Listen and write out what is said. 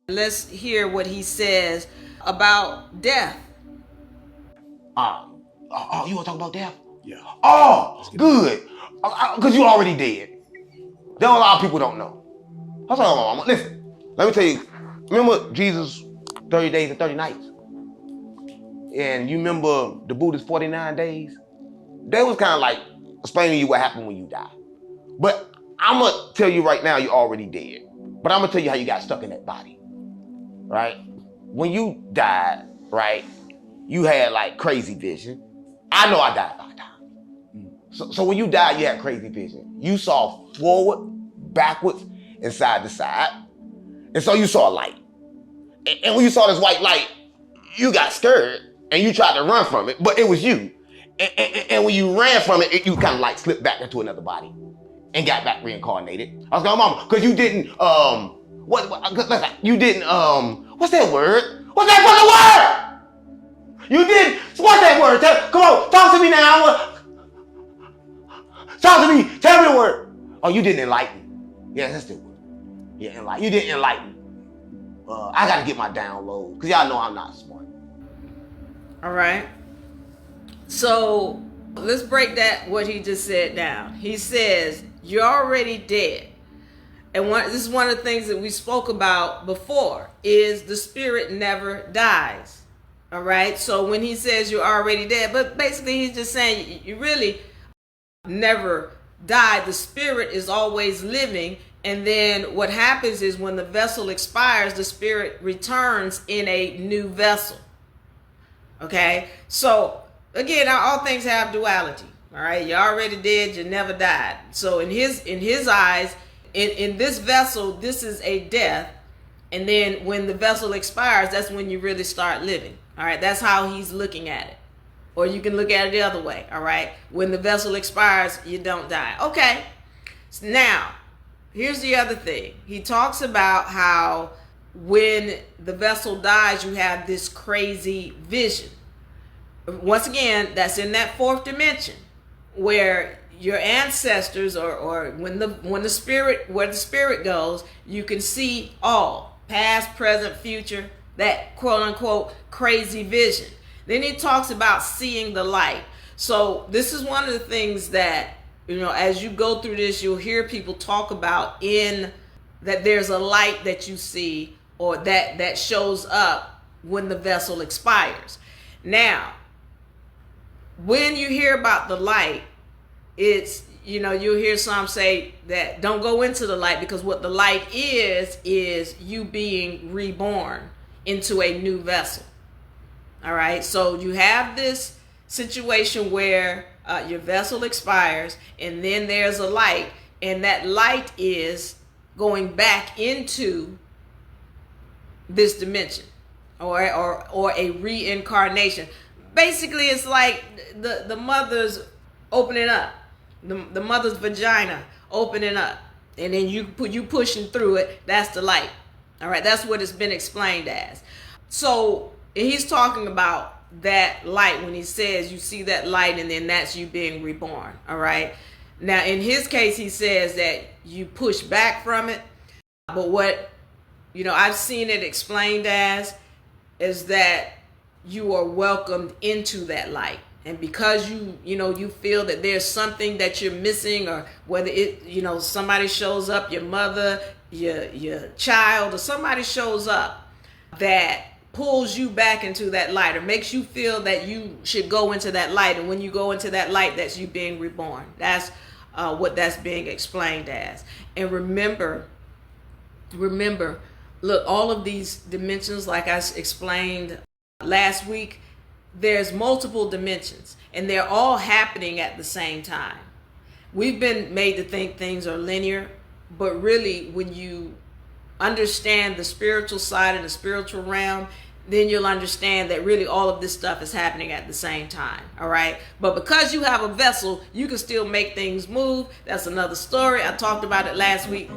Let's hear what he says about death. You want to talk about death? Yeah. Oh, good. Because you already dead. There are a lot of people don't know. That's all, Mama. Listen, let me tell you. Remember Jesus 30 days and 30 nights? And you remember the Buddha's 49 days? They was kind of like explaining to you what happened when you die. But I'm going to tell you right now, you're already dead. But I'm going to tell you how you got stuck in that body. Right? When you died, right, you had like crazy vision. I know I died 5 times. So when you died, you had crazy vision. You saw forward, backwards, and side to side. And so you saw a light. And when you saw this white light, you got scared and you tried to run from it, but it was you. And when you ran from it, you kind of like slipped back into another body and got back reincarnated. I was going, Mama, because you didn't, you didn't, what's that word? What's that fucking word? You did, what's that word? Come on, talk to me now. Talk to me, tell me the word. Oh, you didn't enlighten. Yeah, that's the word. Yeah, you didn't enlighten. I gotta get my download, because y'all know I'm not smart. All right. So let's break that, what he just said down. He says, you're already dead. And this is one of the things that we spoke about before, is the spirit never dies. All right. So when he says you're already dead, but basically he's just saying you really never died. The spirit is always living. And then what happens is when the vessel expires, the spirit returns in a new vessel. Okay. So again, all things have duality. All right. You're already dead. You never died. So in his eyes, in this vessel, this is a death. And then when the vessel expires, that's when you really start living. All right. That's how he's looking at it. Or you can look at it the other way. All right. When the vessel expires, you don't die. Okay. So now, here's the other thing. He talks about how when the vessel dies, you have this crazy vision. Once again, that's in that 4th dimension where your ancestors or when the spirit, where the spirit goes, you can see all past, present, future, that quote unquote crazy vision. Then he talks about seeing the light. So this is one of the things that, as you go through this, you'll hear people talk about that there's a light that you see or that shows up when the vessel expires. Now, when you hear about the light, it's, you'll hear some say that don't go into the light, because what the light is you being reborn into a new vessel. All right. So you have this situation where your vessel expires, and then there's a light, and that light is going back into this dimension or a reincarnation. Basically, it's like the mother's opening up, the mother's vagina opening up, and then you pushing through it. That's the light. All right. That's what it's been explained as. So he's talking about that light when he says you see that light, and then that's you being reborn. All right. Now, in his case, he says that you push back from it. But what, I've seen it explained as is that you are welcomed into that light. And because you feel that there's something that you're missing, or whether it, somebody shows up, your mother, your child, or somebody shows up that pulls you back into that light, or makes you feel that you should go into that light. And when you go into that light, that's you being reborn. That's what that's being explained as. And remember, look, all of these dimensions, like I explained last week, there's multiple dimensions, and they're all happening at the same time. We've been made to think things are linear, but really, when you understand the spiritual side and the spiritual realm, then you'll understand that really all of this stuff is happening at the same time. All right. But because you have a vessel, you can still make things move. That's another story. I talked about it last week.